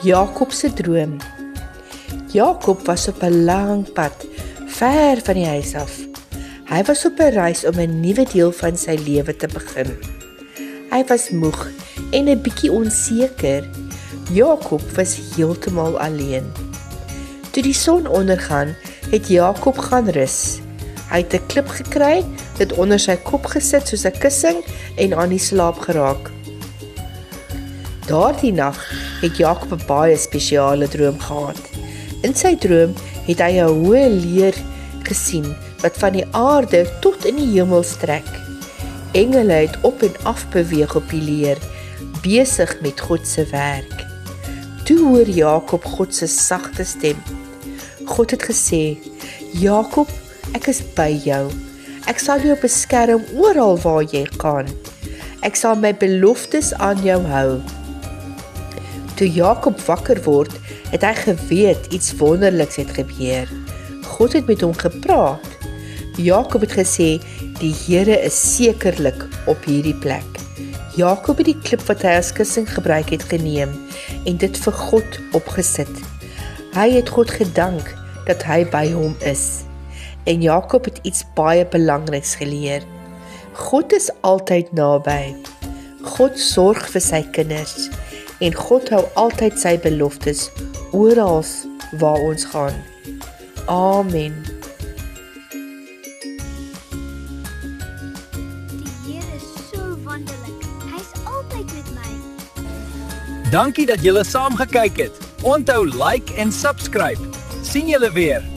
Jakob se droom. Jakob was op 'n lang pad, ver van die huis af. Hy was op 'n reis om 'n nuwe deel van sy lewe te begin. Hy was moeg en 'n bietjie onseker. Jakob was heeltemal alleen. Toe die son ondergaan, het Jakob gaan rus. Hy het 'n klip gekry, dit onder sy kop gesit soos 'n kussing en aan die slaap geraak. Daardie nag het Jakob 'n baie spesiale droom gehad. In sy droom het hy 'n hoë leer gesien wat van die aarde tot in die hemel strek. Engele het op en af beweeg op die leer, besig met God se werk. Toe hoor Jakob God se sagte stem. God het gesê: "Jakob, ek is by jou. Ek sal jou beskerm oral waar jy gaan. Ek sal my beloftes aan jou hou." Toe Jakob wakker word, het hy geweet iets wonderliks het gebeur. God het met hom gepraat. Jakob het gesê: "Die Here is sekerlik op hierdie plek." Jakob het die klip wat hy as kussing gebruik het geneem en dit vir God opgesit. Hy het God gedank dat hy by hom is. En Jakob het iets baie belangriks geleer. God is altyd naby. God sorg vir sy kinders en God hou altyd sy beloftes oral waar ons gaan. Amen. Die Here is so wonderlik. Hy's altyd met my. Dankie dat julle saam gekyk het. Onthou like en subscribe. Sien julle weer.